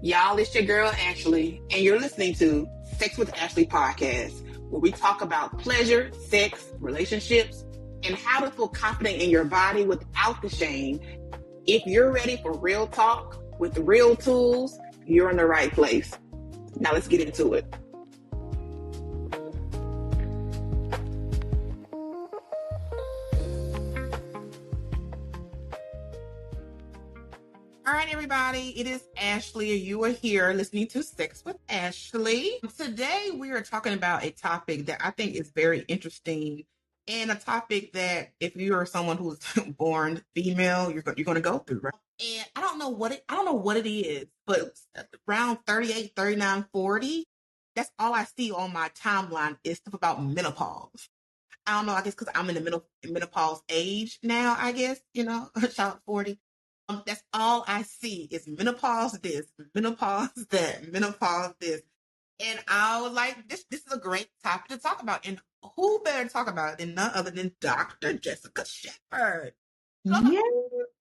Y'all, it's your girl Ashley, and you're listening to Sex with Ashley podcast, where we talk about pleasure, sex, relationships, and how to feel confident in your body without the shame. If you're ready for real talk with real tools, you're in the right place. Now let's get into it. All right, everybody, it is Ashley. You are here listening to Sex with Ashley. Today, we are talking about a topic that I think is very interesting, and a topic that if you are someone who's born female, you're going to go through, right? And I don't know what it is, but around 38, 39, 40, that's all I see on my timeline is stuff about menopause. I don't know, I guess because I'm in the menopause age now, I guess, child 40. That's all I see is menopause this, menopause that, menopause this. And I was like, this is a great topic to talk about. And who better to talk about it than none other than Dr. Jessica Shepherd. Yeah,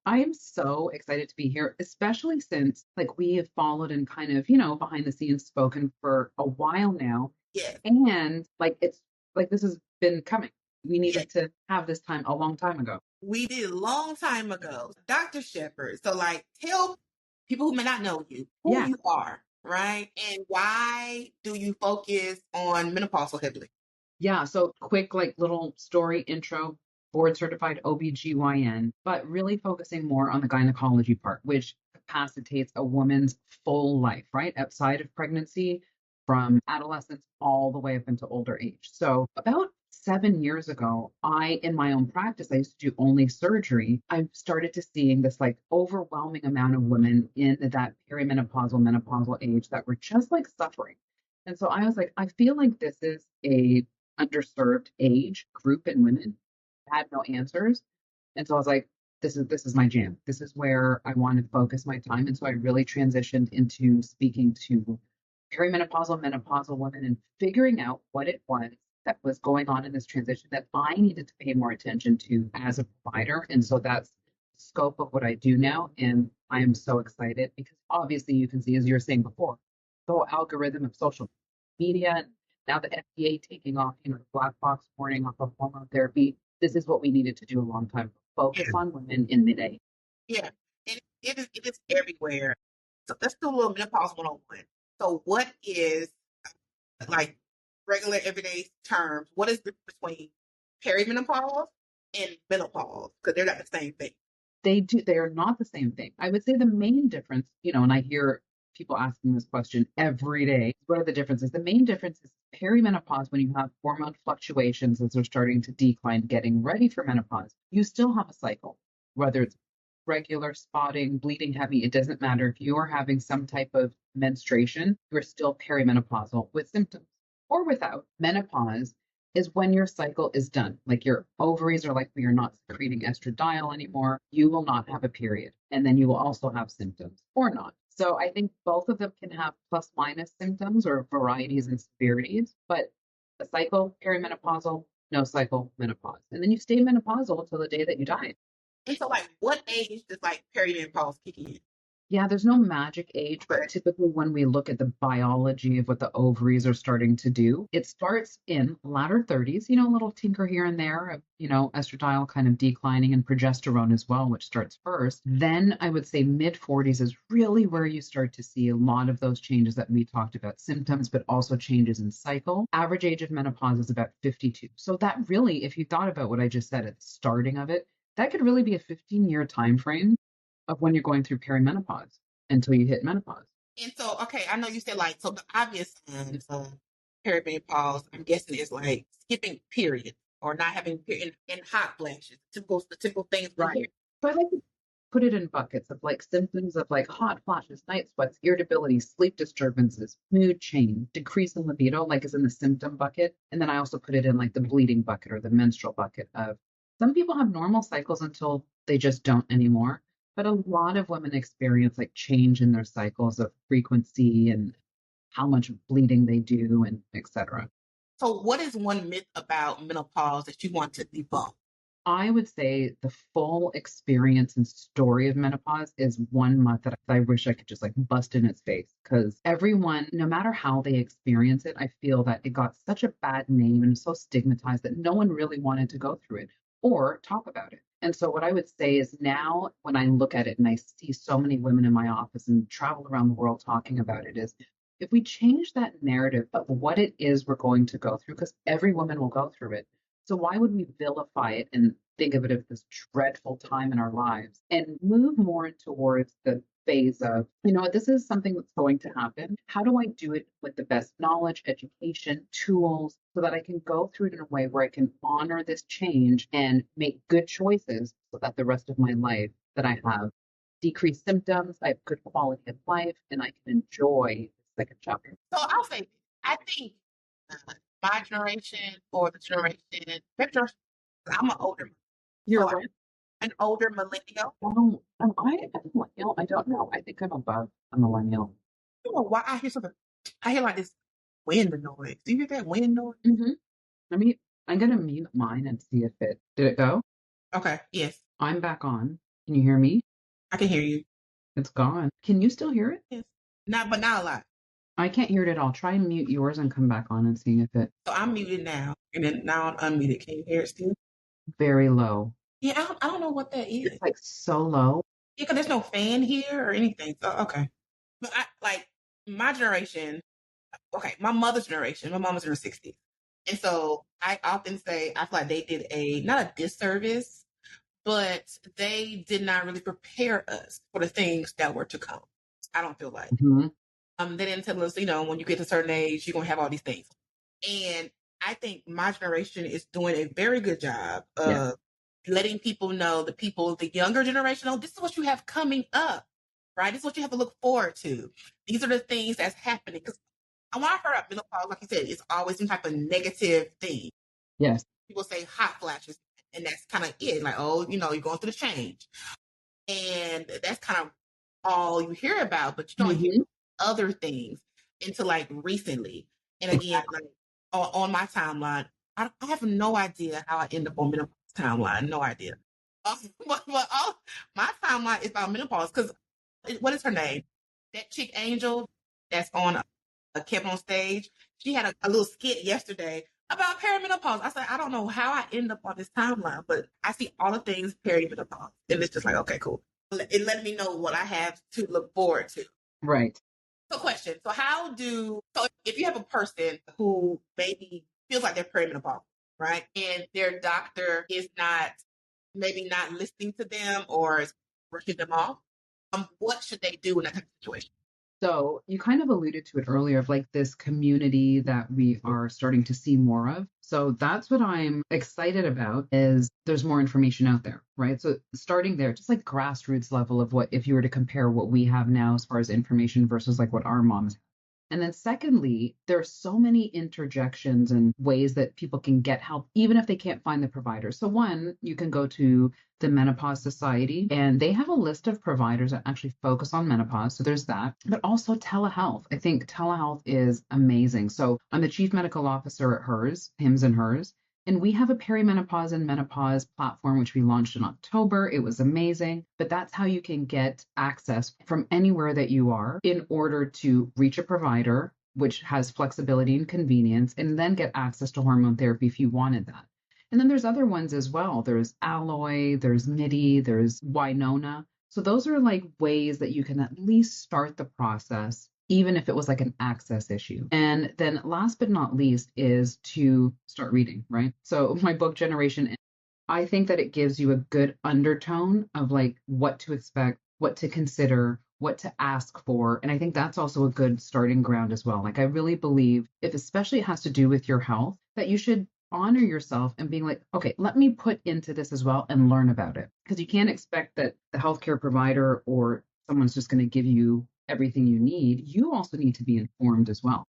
I am so excited to be here, especially since we have followed and kind of, behind the scenes spoken for a while now. Yes. And it's this has been coming. We needed to have this time a long time ago. We did a long time ago. Dr. Shepherd. So tell people who may not know you who you are, right? And why do you focus on menopause so heavily? Yeah, so quick little story intro, board certified OBGYN, but really focusing more on the gynecology part, which capacitates a woman's full life, right? Outside of pregnancy, from adolescence all the way up into older age. So about 7 years ago, in my own practice, I used to do only surgery. I started to seeing this overwhelming amount of women in that perimenopausal, menopausal age that were just suffering. And so I was like, I feel like this is a underserved age group in women. I had no answers. And so I was like, this is my jam. This is where I want to focus my time. And so I really transitioned into speaking to perimenopausal, menopausal women and figuring out what it was that was going on in this transition that I needed to pay more attention to as a provider. And so that's the scope of what I do now. And I am so excited because obviously you can see, as you were saying before, the whole algorithm of social media, now the FDA taking off, the black box warning off of hormone therapy. This is what we needed to do a long time. Focus on women in mid-age. Yeah, and it is everywhere. So let's do a little menopause 101. So what is regular everyday terms? What is the difference between perimenopause and menopause? Because they're not the same thing. They are not the same thing. I would say the main difference, and I hear people asking this question every day. What are the differences? The main difference is perimenopause, when you have hormone fluctuations as they're starting to decline, getting ready for menopause, you still have a cycle, whether it's regular, spotting, bleeding heavy, it doesn't matter. If you're having some type of menstruation, you're still perimenopausal with symptoms or without. Menopause is when your cycle is done. Like your ovaries are we are not secreting estradiol anymore. You will not have a period. And then you will also have symptoms or not. So I think both of them can have plus minus symptoms or varieties and severities, but a cycle, perimenopausal, no cycle, menopause. And then you stay menopausal until the day that you die. And so what age does perimenopause kick in? Yeah, there's no magic age, but typically when we look at the biology of what the ovaries are starting to do, it starts in latter 30s, a little tinker here and there of, estradiol kind of declining and progesterone as well, which starts first. Then I would say mid 40s is really where you start to see a lot of those changes that we talked about, symptoms, but also changes in cycle. Average age of menopause is about 52. So that really, if you thought about what I just said at the starting of it, that could really be a 15-year time frame of when you're going through perimenopause until you hit menopause. And so, okay, I know you said so the obvious signs of perimenopause, I'm guessing, is skipping periods or not having period and hot flashes, the typical things we hear. So I like to put it in buckets of symptoms of hot flashes, night sweats, irritability, sleep disturbances, mood change, decrease in libido, is in the symptom bucket. And then I also put it in the bleeding bucket or the menstrual bucket of some people have normal cycles until they just don't anymore. But a lot of women experience change in their cycles of frequency and how much bleeding they do and etc. So what is one myth about menopause that you want to debunk? I would say the full experience and story of menopause is 1 month that I wish I could just like bust in its face because everyone, no matter how they experience it, I feel that it got such a bad name and so stigmatized that no one really wanted to go through it or talk about it. And so, what I would say is now, when I look at it and I see so many women in my office and travel around the world talking about it, is if we change that narrative of what it is we're going to go through, because every woman will go through it, so why would we vilify it and think of it as this dreadful time in our lives and move more towards the phase of, this is something that's going to happen. How do I do it with the best knowledge, education, tools, so that I can go through it in a way where I can honor this change and make good choices so that the rest of my life that I have decreased symptoms, I have good quality of life, and I can enjoy the second chapter. So I'll say this. I think uh, my generation or the generation, maybe generation, I'm an older, You're so right. an older millennial. Am I a millennial? I don't know. I think I'm above a millennial. I don't know why I hear something. I hear like this wind noise. Do you hear that wind noise? Mm-hmm. Let me, I'm gonna mute mine and see if did it go? Okay. Yes, I'm back on. Can you hear me? I can hear you. It's gone. Can you still hear it? Yes. Not, but not a lot. I can't hear it at all. Try and mute yours and come back on and see if it So I'm muted now, and then now I'm unmuted. Can you hear it still? very low. Yeah, I don't know what that is. It's like so low. Yeah, because there's no fan here or anything. So okay, but I like my generation. Okay, my mother's generation. My mom was in her 60s, and so I often say I feel like they did a not a disservice, but they did not really prepare us for the things that were to come. I don't feel like Mhm. they didn't tell us, when you get to a certain age, you're gonna have all these things. And I think my generation is doing a very good job Yeah. of letting people know, the younger generation, oh, this is what you have coming up, right? This is what you have to look forward to. These are the things that's happening. Because when I heard of menopause, like you said, it's always some type of negative thing. Yes. People say hot flashes, and that's kind of it. Like, oh, you're going through the change. And that's kind of all you hear about, but you don't hear Hmm. other things until like recently. And again, like on my timeline, I have no idea how I end up on menopause timeline. No idea. But all my timeline is about menopause because what is her name? That chick Angel that's on kept on stage. She had a little skit yesterday about perimenopause. I said, I don't know how I end up on this timeline, but I see all the things perimenopause. And it's just like, okay, cool. It let me know what I have to look forward to. Right. So question. So if you have a person who maybe feels like they're perimenopause, right? And their doctor is maybe not listening to them or is brushing them off, what should they do in that type of situation? So you kind of alluded to it earlier of like this community that we are starting to see more of. So that's what I'm excited about is there's more information out there, right? So starting there, just like grassroots level of what if you were to compare what we have now as far as information versus like what our moms. And then secondly, there are so many interjections and ways that people can get help, even if they can't find the provider. So one, you can go to the Menopause Society, and they have a list of providers that actually focus on menopause. So there's that, but also telehealth. I think telehealth is amazing. So I'm the chief medical officer at hers, Hims and Hers. And we have a perimenopause and menopause platform, which we launched in October. It was amazing. But that's how you can get access from anywhere that you are in order to reach a provider, which has flexibility and convenience, and then get access to hormone therapy if you wanted that. And then there's other ones as well. There's Alloy, there's MIDI, there's Winona. So those are like ways that you can at least start the process even if it was like an access issue. And then last but not least is to start reading, right? So my book Generation, I think that it gives you a good undertone of like what to expect, what to consider, what to ask for. And I think that's also a good starting ground as well. Like I really believe if especially it has to do with your health, that you should honor yourself and being like, okay, let me put into this as well and learn about it. Because you can't expect that the healthcare provider or someone's just going to give you everything you need. You also need to be informed as well.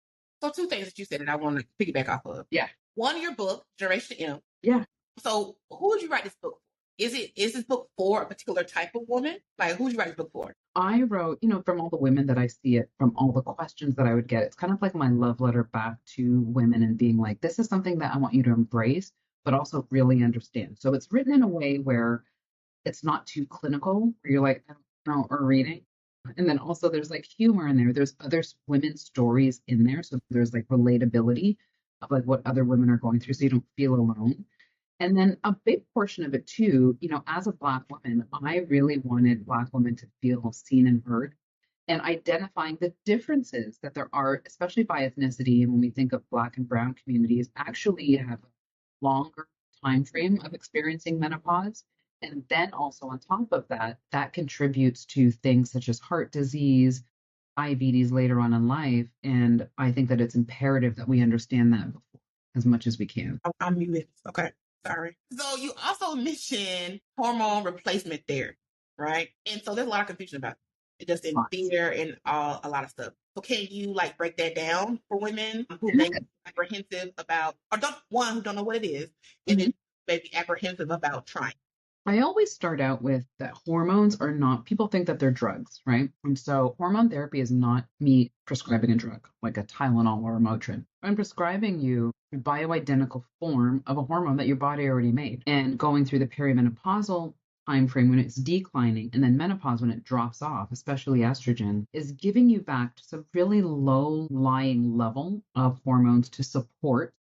So two things that you said that I want to piggyback off of. Yeah. One, your book, Generation M. Yeah. So who would you write this book for? Is this book for a particular type of woman? Like who would you write this book for? I wrote, from all the women that I see it, from all the questions that I would get, it's kind of like my love letter back to women and being like, this is something that I want you to embrace, but also really understand. So it's written in a way where it's not too clinical, where you're like, I don't know, or reading. And then also there's like humor in there. There's other women's stories in there. So there's like relatability of like what other women are going through so you don't feel alone. And then a big portion of it too, as a Black woman, I really wanted Black women to feel seen and heard and identifying the differences that there are, especially by ethnicity. And when we think of Black and Brown communities, actually have a longer time frame of experiencing menopause. And then also on top of that, that contributes to things such as heart disease, diabetes later on in life. And I think that it's imperative that we understand that before, as much as we can. I'm muted. Okay. Sorry. So you also mentioned hormone replacement therapy, right? And so there's a lot of confusion about it, just in Lots. fear and a lot of stuff. So can you like break that down for women who may be apprehensive about, or don't one who don't know what it is, and then maybe apprehensive about trying? I always start out with that hormones are not, people think that they're drugs, right? And so hormone therapy is not me prescribing a drug like a Tylenol or a Motrin. I'm prescribing you a bioidentical form of a hormone that your body already made. And going through the perimenopausal time frame when it's declining and then menopause when it drops off, especially estrogen, is giving you back just a really low lying level of hormones to support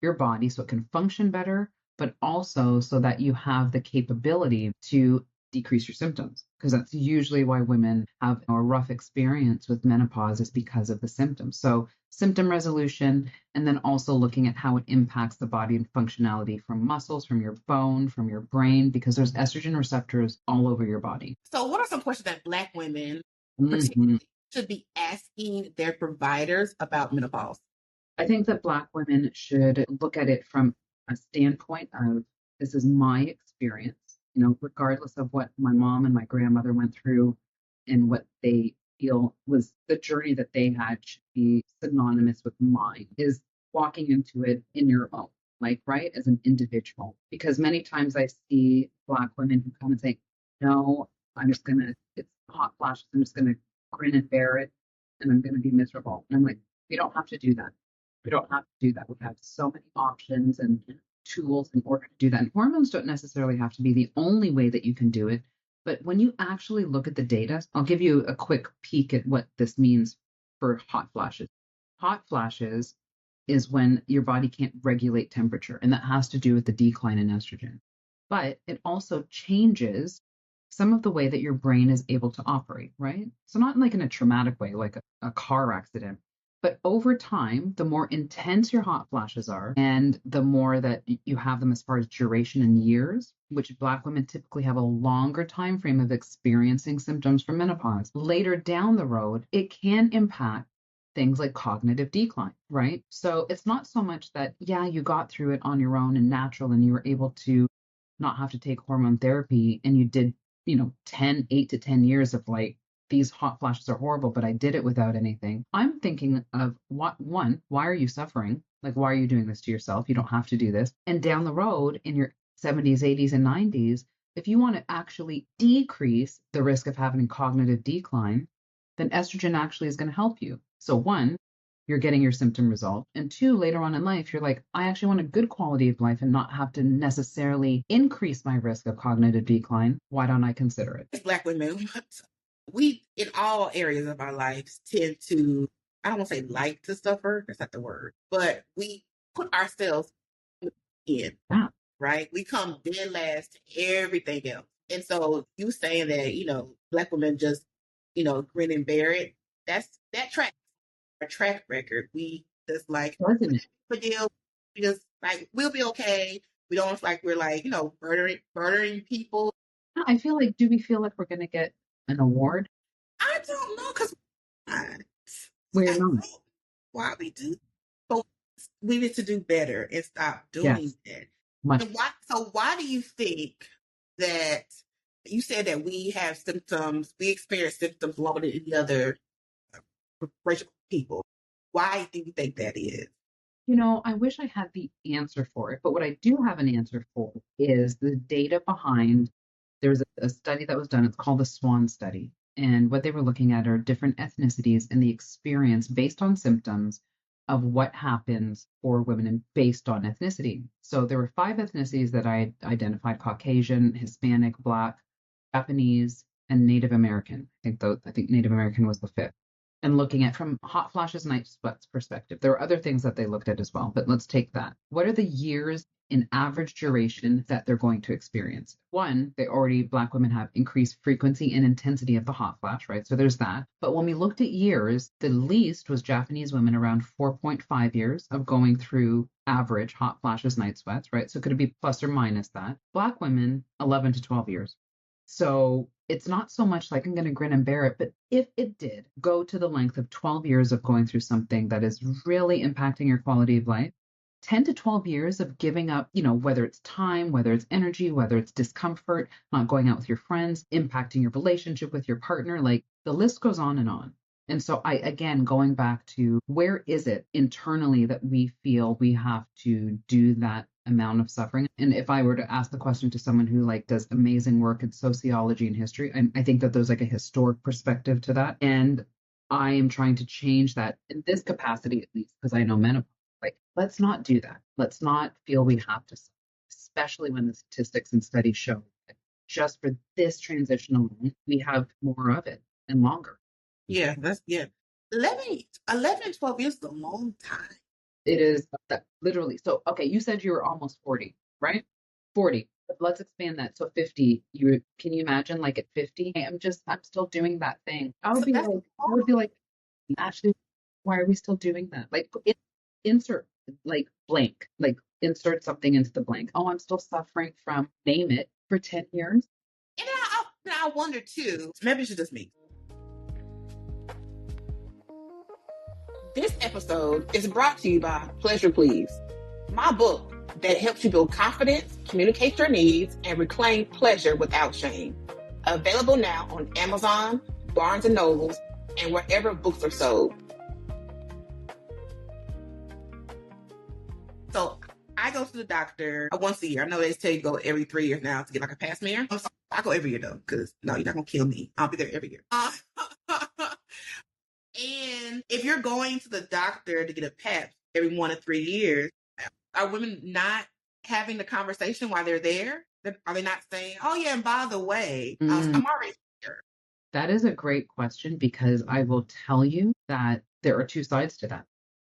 your body so it can function better, but also so that you have the capability to decrease your symptoms. Because that's usually why women have a rough experience with menopause is because of the symptoms. So symptom resolution, and then also looking at how it impacts the body and functionality from muscles, from your bone, from your brain, because there's estrogen receptors all over your body. So what are some questions that Black women Mhm. particularly should be asking their providers about menopause? I think that Black women should look at it from a standpoint of this is my experience, regardless of what my mom and my grandmother went through and what they feel was the journey that they had should be synonymous with mine, is walking into it in your own, like, right, as an individual. Because many times I see Black women who come and say, no, it's hot flashes, I'm just going to grin and bear it and I'm going to be miserable. And I'm like, we don't have to do that. We don't have to do that. We have so many options and tools in order to do that. And hormones don't necessarily have to be the only way that you can do it. But when you actually look at the data, I'll give you a quick peek at what this means for hot flashes. Hot flashes is when your body can't regulate temperature, and that has to do with the decline in estrogen. But it also changes some of the way that your brain is able to operate, right? So, not like in a traumatic way, like a car accident, but over time, the more intense your hot flashes are, and the more that you have them as far as duration in years, which Black women typically have a longer time frame of experiencing symptoms from menopause. Later down the road, it can impact things like cognitive decline, right? So it's not so much that, yeah, you got through it on your own and natural and you were able to not have to take hormone therapy and you did, 8 to 10 years of like, these hot flashes are horrible, but I did it without anything. I'm thinking of why are you suffering? Like, why are you doing this to yourself? You don't have to do this. And down the road in your 70s, 80s, and 90s, if you want to actually decrease the risk of having cognitive decline, then estrogen actually is going to help you. So, one, you're getting your symptom resolved. And two, later on in life, you're like, I actually want a good quality of life and not have to necessarily increase my risk of cognitive decline. Why don't I consider it? As Black women, we in all areas of our lives tend to, I don't want to say like to suffer, that's not the word, but we put ourselves in, Yeah. right? We come dead last to everything else. And so you saying that, Black women just, grin and bear it, that track, our track record. We just like, Wasn't it? the deal. We just like, we'll be okay. We don't like, we're like, murdering people. I feel like, do we feel like we're going to get an award? I don't know, because I We're don't not. know why we do, but we need to do better and stop doing Yes, that. much. And why do you think that you said that we have symptoms, we experience symptoms longer than any other racial people? Why do you think that is? I wish I had the answer for it, but what I do have an answer for is the data behind. There's a study that was done. It's called the SWAN study. And what they were looking at are different ethnicities and the experience based on symptoms of what happens for women and based on ethnicity. So there were five ethnicities that I identified: Caucasian, Hispanic, Black, Japanese, and Native American. I think Native American was the fifth. And looking at from hot flashes, night sweats perspective, there were other things that they looked at as well, but let's take that. What are the years in average duration that they're going to experience? One, Black women have increased frequency and intensity of the hot flash, right? So there's that. But when we looked at years, the least was Japanese women, around 4.5 years of going through average hot flashes, night sweats, right? So could it be plus or minus that? Black women, 11 to 12 years. So it's not so much like I'm going to grin and bear it, but if it did go to the length of 12 years of going through something that is really impacting your quality of life, 10 to 12 years of giving up, whether it's time, whether it's energy, whether it's discomfort, not going out with your friends, impacting your relationship with your partner, like the list goes on and on. And so again, going back to where is it internally that we feel we have to do that amount of suffering? And if I were to ask the question to someone who does amazing work in sociology and history, I think that there's like a historic perspective to that. And I am trying to change that in this capacity, at least, because I know menopause. Let's not do that. Let's not feel we have to, especially when the statistics and studies show that just for this transition alone, we have more of it and longer. Yeah, yeah. 11, 12 years is a long time. It is that literally. So, okay, you said you were almost 40, right? 40. But let's expand that. So 50, can you imagine at 50? I'm still doing that thing. I would be like, Ashley, why are we still doing that? Insert blank, insert something into the blank. Oh, I'm still suffering from name it for 10 years. And I wonder too, maybe it's just me. This episode is brought to you by Pleasure Please, my book that helps you build confidence, communicate your needs, and reclaim pleasure without shame. Available now on Amazon, Barnes & Nobles, and wherever books are sold. So I go to the doctor once a year. I know they tell you to go every 3 years now to get a pap smear. I go every year though, because no, you're not going to kill me. I'll be there every year. And if you're going to the doctor to get a pap every 1 to 3 years, are women not having the conversation while they're there? Are they not saying, oh yeah, and by the way, I'm already here? That is a great question, because I will tell you that there are two sides to that.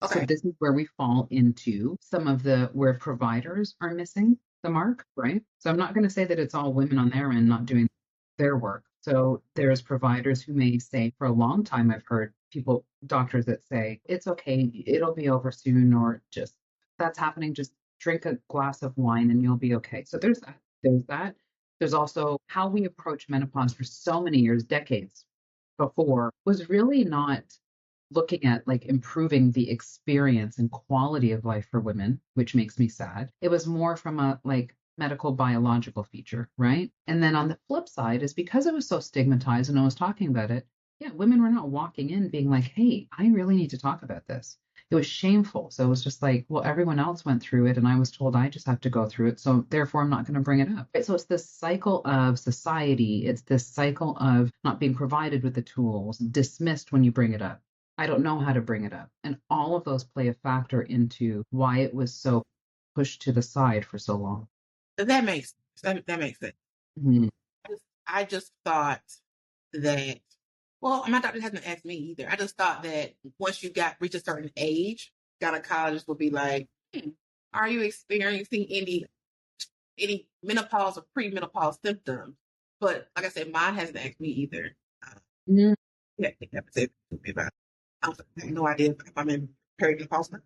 Okay. So this is where we fall into some of where providers are missing the mark, right? So I'm not going to say that it's all women on their end not doing their work. So there's providers who may say, for a long time, I've heard doctors that say, it's okay, it'll be over soon, or just that's happening, just drink a glass of wine and you'll be okay. So there's that. There's also how we approach menopause for so many years, decades before, was really not looking at improving the experience and quality of life for women, which makes me sad. It was more from a medical biological feature, right? And then on the flip side is because it was so stigmatized and I was talking about it, yeah, women were not walking in being like, hey, I really need to talk about this. It was shameful. So it was just well, everyone else went through it and I was told I just have to go through it. So therefore, I'm not going to bring it up. Right? So it's this cycle of society. It's this cycle of not being provided with the tools, dismissed when you bring it up. I don't know how to bring it up. And all of those play a factor into why it was so pushed to the side for so long. That makes sense. Mm-hmm. I just thought that, well, my doctor hasn't asked me either. I just thought that once you reach a certain age, gynecologists would be like, are you experiencing any menopause or premenopause symptoms? But like I said, mine hasn't asked me either. Yeah, I have no idea if I'm in perimenopause now.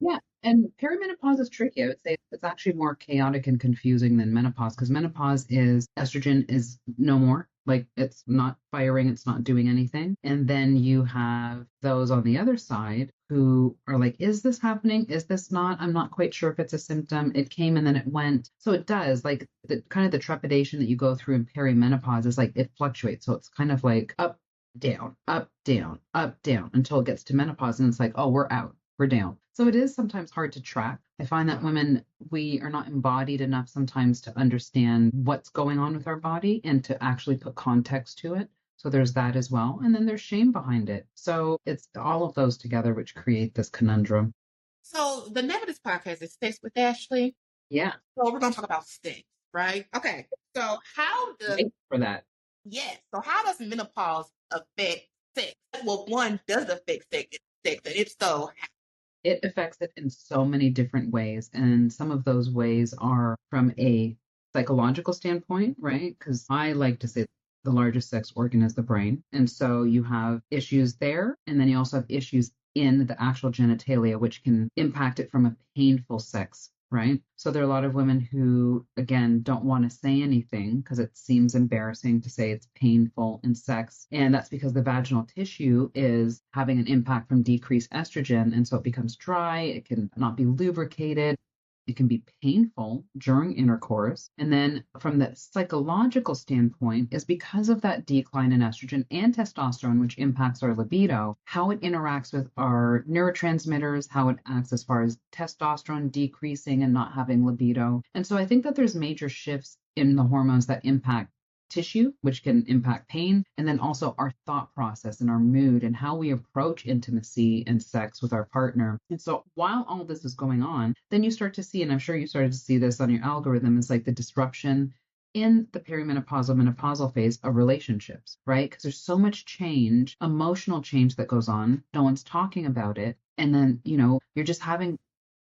Yeah, and perimenopause is tricky. I would say it's actually more chaotic and confusing than menopause, because menopause is estrogen is no more. It's not firing, it's not doing anything. And then you have those on the other side who are like, is this happening? Is this not? I'm not quite sure if it's a symptom. It came and then it went. So it does, the kind of the trepidation that you go through in perimenopause is it fluctuates. So it's kind of up, down, up, down, up, down, until it gets to menopause. And it's oh, we're out. We're down. So it is sometimes hard to track. I find that women, we are not embodied enough sometimes to understand what's going on with our body and to actually put context to it. So there's that as well. And then there's shame behind it. So it's all of those together which create this conundrum. So the name of this podcast is Sex with Ashley. Yeah. So we're gonna talk about sex, right? Okay. So how does Thanks for that. yes? So how does menopause affect sex? Well, one does affect sex, and if so, It affects it in so many different ways. And some of those ways are from a psychological standpoint, right? Because I like to say the largest sex organ is the brain. And so you have issues there. And then you also have issues in the actual genitalia, which can impact it from a painful sex, right? So there are a lot of women who, again, don't want to say anything because it seems embarrassing to say it's painful in sex. And that's because the vaginal tissue is having an impact from decreased estrogen. And so it becomes dry, it can not be lubricated. It can be painful during intercourse. And then from the psychological standpoint, is because of that decline in estrogen and testosterone, which impacts our libido, how it interacts with our neurotransmitters, how it acts as far as testosterone decreasing and not having libido. And so I think that there's major shifts in the hormones that impact tissue, which can impact pain, and then also our thought process and our mood and how we approach intimacy and sex with our partner. And so while all this is going on, then you start to see, and I'm sure you started to see this on your algorithm, is like the disruption in the perimenopausal menopausal phase of relationships, right? Because there's so much change, emotional change that goes on. No one's talking about it. And then, you're just having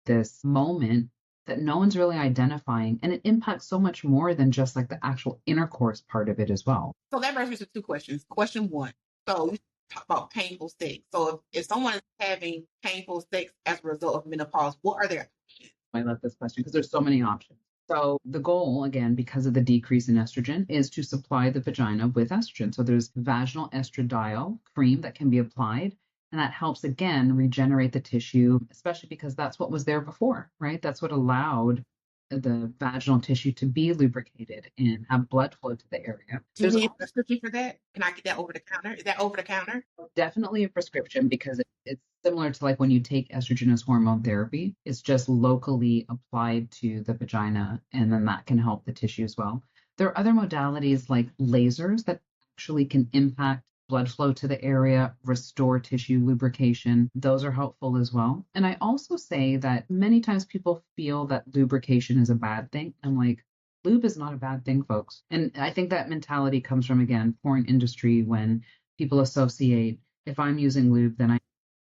this moment that no one's really identifying, and it impacts so much more than just like the actual intercourse part of it as well. so that brings me to two questions. Question one. So you talk about painful sex. So if someone is having painful sex as a result of menopause, what are their options? I love this question because there's so many options. So the goal, again, because of the decrease in estrogen, is to supply the vagina with estrogen. So there's vaginal estradiol cream that can be applied. And that helps, again, regenerate the tissue, especially because that's what was there before, right? That's what allowed the vaginal tissue to be lubricated and have blood flow to the area. Do you There's need a prescription for that? Can I get that over the counter? Is that over the counter? definitely a prescription because it's similar to like when you take estrogen as hormone therapy. It's just locally applied to the vagina, and then that can help the tissue as well. There are other modalities like lasers that actually can impact blood flow to the area, restore tissue lubrication. Those are helpful as well. And I also say that many times people feel that lubrication is a bad thing. I'm like, lube is not a bad thing, folks. And I think that mentality comes from, again, porn industry when people associate if I'm using lube, then I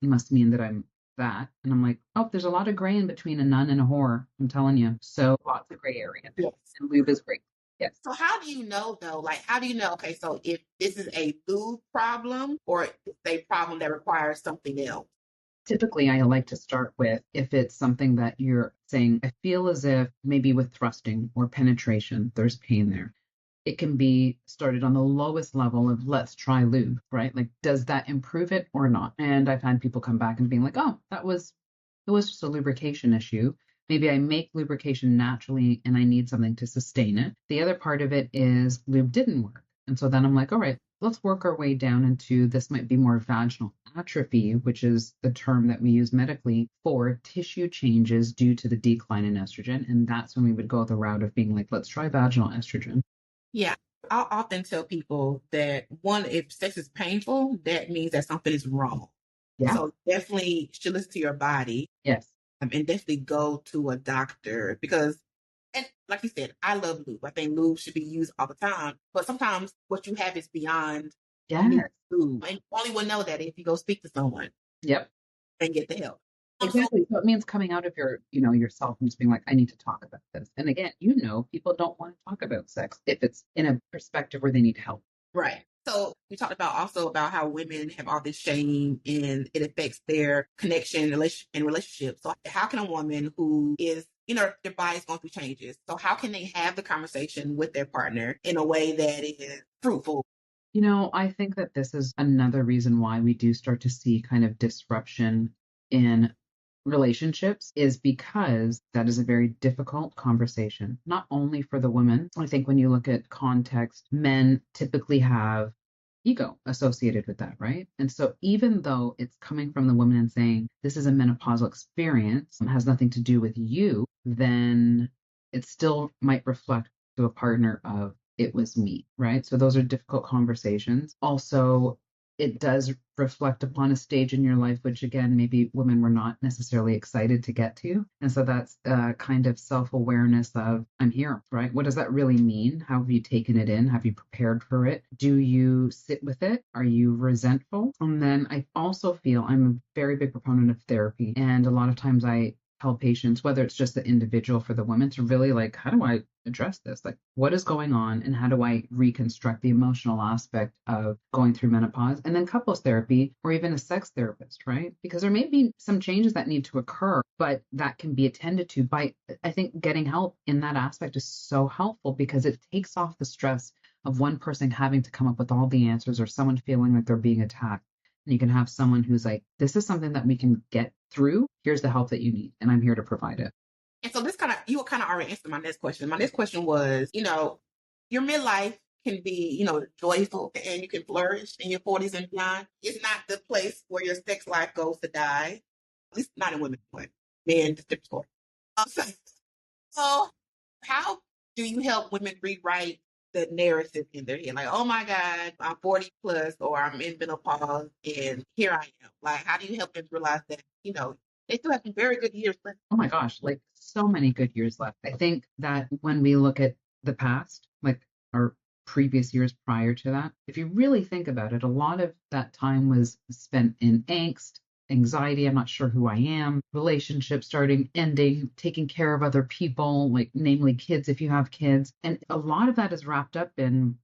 must mean that I'm that. And I'm like, oh, there's a lot of gray in between a nun and a whore. I'm telling you. So lots of gray area. Yes. And lube is great. Yes. So how do you know though? Like, how do you know? Okay, so if this is a lube problem or it's a problem that requires something else. Typically, I like to start with if it's something that you're saying, I feel as if maybe with thrusting or penetration, there's pain there. It can be started on the lowest level of let's try lube, right? Like, does that improve it or not? And I've had people come back and being like, oh, it was just a lubrication issue. Maybe I make lubrication naturally and I need something to sustain it. The other part of it is lube didn't work. And so then I'm like, all right, let's work our way down into this might be more vaginal atrophy, which is the term that we use medically for tissue changes due to the decline in estrogen. And that's when we would go the route of being like, let's try vaginal estrogen. Yeah. I'll often tell people that one, if sex is painful, that means that something is wrong. Yeah. So definitely should listen to your body Yes. and definitely go to a doctor because, and like you said, I love lube. I think lube should be used all the time, but sometimes what you have is beyond Yes. lube, and only will know that if you go speak to someone Yep. and get the help. So Exactly. So it means coming out of yourself and just being like, I need to talk about this. And again, people don't want to talk about sex if it's in a perspective where they need help. right. So we talked about also about how women have all this shame and it affects their connection and relationships. So how can a woman who is, their body's going through changes. So how can they have the conversation with their partner in a way that is fruitful? I think that this is another reason why we do start to see kind of disruption in relationships is because that is a very difficult conversation, not only for the women. I think when you look at context, men typically have ego associated with that, right? And so even though it's coming from the woman and saying this is a menopausal experience, it has nothing to do with you, then it still might reflect to a partner of it was me, right? So those are difficult conversations. Also, it does reflect upon a stage in your life, which again, maybe women were not necessarily excited to get to. And so that's a kind of self awareness of, I'm here, right? What does that really mean? How have you taken it in? Have you prepared for it? Do you sit with it? Are you resentful? And then I also feel I'm a very big proponent of therapy. And a lot of times I tell patients, whether it's just the individual for the women, to really like, how do I address this? Like, what is going on, and how do I reconstruct the emotional aspect of going through menopause? And then couples therapy, or even a sex therapist, right? Because there may be some changes that need to occur, but that can be attended to by, I think, getting help in that aspect is so helpful because it takes off the stress of one person having to come up with all the answers or someone feeling like they're being attacked. And you can have someone who's like, this is something that we can get through. Here's the help that you need, and I'm here to provide it. And so this kind of, you were kind of already answered my next question. My next question was, your midlife can be, joyful and you can flourish in your 40s and beyond. It's not the place where your sex life goes to die. At least not in women, but men, it's a different story. So, so how do you help women rewrite the narrative in their head? Like, oh my God, I'm 40 plus or I'm in menopause and here I am. Like, how do you help them realize that, they still have some very good years left? Oh my gosh, like so many good years left. I think that when we look at the past, like our previous years prior to that, if you really think about it, a lot of that time was spent in angst, anxiety, I'm not sure who I am, relationships starting, ending, taking care of other people, like namely kids if you have kids. And a lot of that is wrapped up in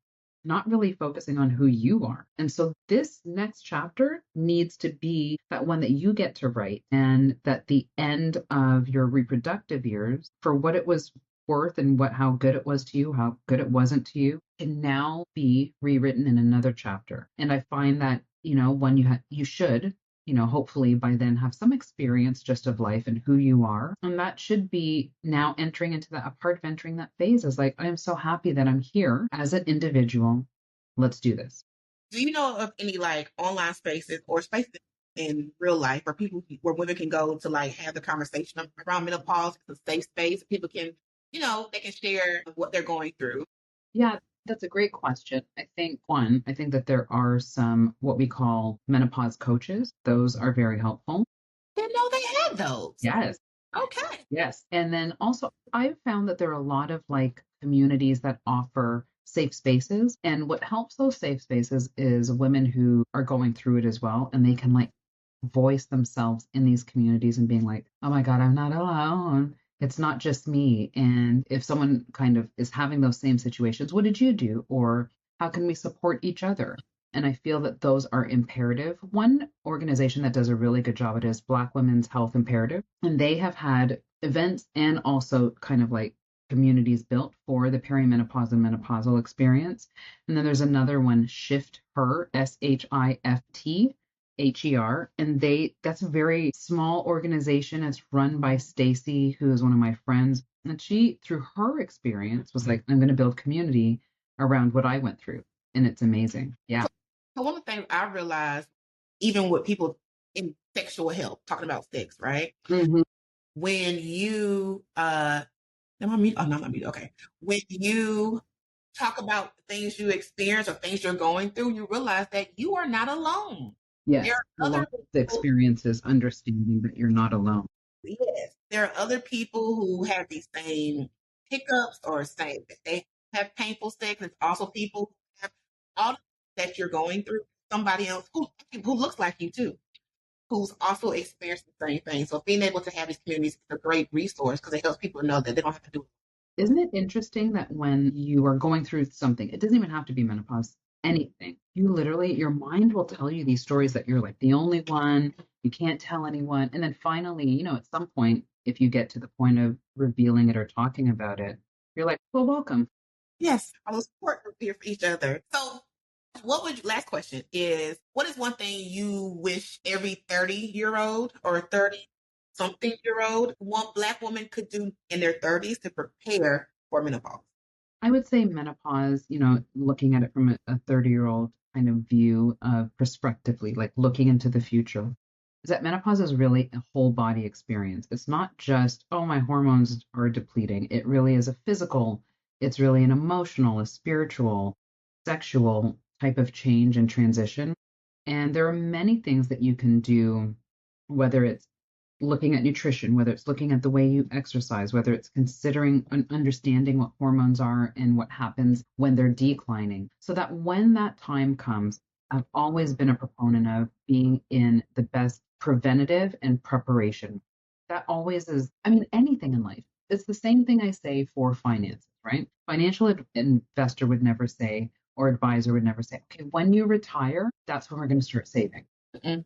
not really focusing on who you are. And so this next chapter needs to be that one that you get to write, and that the end of your reproductive years, for what it was worth and how good it was to you, how good it wasn't to you, can now be rewritten in another chapter. And I find that, when you should, hopefully by then have some experience just of life and who you are. And that should be now entering into that, a part of entering that phase is like, I am so happy that I'm here as an individual. Let's do this. Do you know of any like online spaces or spaces in real life where people where women can go to like have the conversation around menopause? It's a safe space. People can, they can share what they're going through. Yeah, that's a great question. I think that there are some what we call menopause coaches. Those are very helpful. Didn't know they had those. Yes. Okay. Yes. And then also, I've found that there are a lot of like communities that offer safe spaces. And what helps those safe spaces is women who are going through it as well. And they can like voice themselves in these communities and being like, oh my God, I'm not alone. It's not just me. And if someone kind of is having those same situations, what did you do? Or how can we support each other? And I feel that those are imperative. One organization that does a really good job at it is Black Women's Health Imperative. And they have had events and also kind of like communities built for the perimenopause and menopausal experience. And then there's another one, Shift Her, SHIFT HER, and that's a very small organization. It's run by Stacy, who is one of my friends. And she, through her experience, was like, I'm going to build community around what I went through. And it's amazing. Yeah. So one of the things I realized, even with people in sexual health, talking about sex, right? Hmm. When you am I mute? Oh no, I'm not mute. Okay. When you talk about things you experience or things you're going through, you realize that you are not alone. There Yes. are A lot other of the people. experiences, understanding that you're not alone. Yes, there are other people who have these same hiccups or say that they have painful sex. It's also people who have all that you're going through. Somebody else who looks like you too, who's also experienced the same thing. So being able to have these communities is a great resource because it helps people know that they don't have to do it. Isn't it interesting that when you are going through something, it doesn't even have to be menopause, anything, you literally, your mind will tell you these stories that you're like the only one, you can't tell anyone. And then finally, at some point, if you get to the point of revealing it or talking about it, you're like, well, welcome. Yes, I will support group here for each other. So last question is, what is one thing you wish every 30-year-old or 30 something year old one Black woman could do in their 30s to prepare for menopause? I would say menopause, looking at it from a 30-year-old kind of view of prospectively, like looking into the future, is that menopause is really a whole body experience. It's not just, oh, my hormones are depleting. It really is a physical It's really an emotional, a spiritual, sexual type of change and transition. And there are many things that you can do, whether it's looking at nutrition, whether it's looking at the way you exercise, whether it's considering and understanding what hormones are and what happens when they're declining, so that when that time comes, I've always been a proponent of being in the best preventative and preparation. That always is, I mean, anything in life. It's the same thing I say for finances, right? Financial investor would never say, or advisor would never say, okay, when you retire, that's when we're going to start saving. Mm-mm.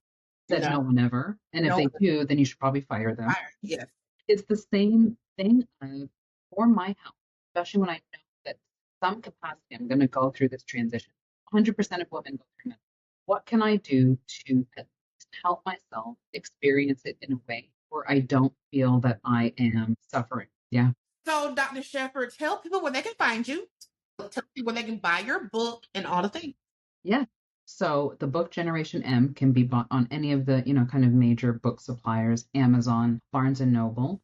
Said No, no one ever. And if no they one do, then you should probably fire them. fire. Yes. It's the same thing for my health, especially when I know that some capacity I'm going to go through this transition. 100% of women go through it. What can I do to at least help myself experience it in a way where I don't feel that I am suffering? Yeah. So, Dr. Shepherd, tell people where they can find you. Tell people where they can buy your book and all the things. Yeah. So the book Generation M can be bought on any of the, kind of major book suppliers, Amazon, Barnes and Noble.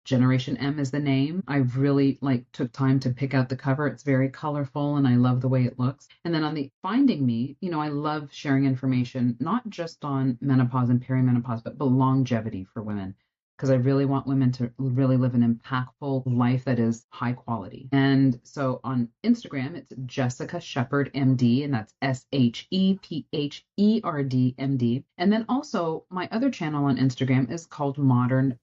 Generation M is the name. I really took time to pick out the cover. It's very colorful and I love the way it looks. And then on the finding me, I love sharing information not just on menopause and perimenopause, but the longevity for women because I really want women to really live an impactful life that is high quality. And so on Instagram, it's Jessica Shepherd MD, and that's SHEPHERD MD. And then also my other channel on Instagram is called Modern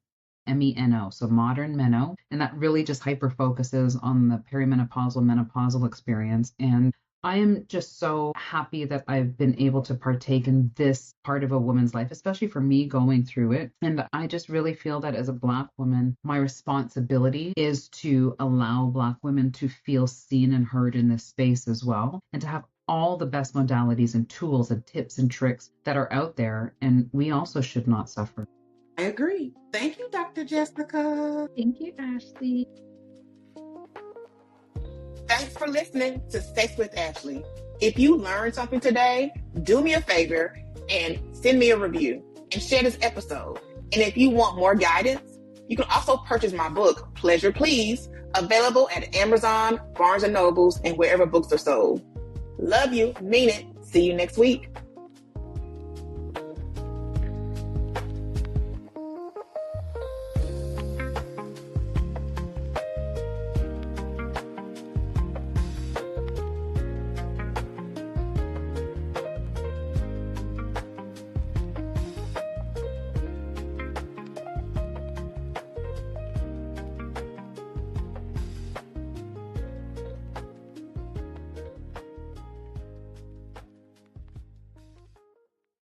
MENO, so Modern Meno, and that really just hyper focuses on the perimenopausal menopausal experience. And I am just so happy that I've been able to partake in this part of a woman's life, especially for me going through it. And I just really feel that as a Black woman, my responsibility is to allow Black women to feel seen and heard in this space as well, and to have all the best modalities and tools and tips and tricks that are out there. And we also should not suffer. I agree. Thank you, Dr. Jessica. Thank you, Ashley. Thanks for listening to Sex with Ashley. If you learned something today, do me a favor and send me a review and share this episode. And if you want more guidance, you can also purchase my book, Pleasure Please, available at Amazon, Barnes and Nobles, and wherever books are sold. Love you, mean it. See you next week.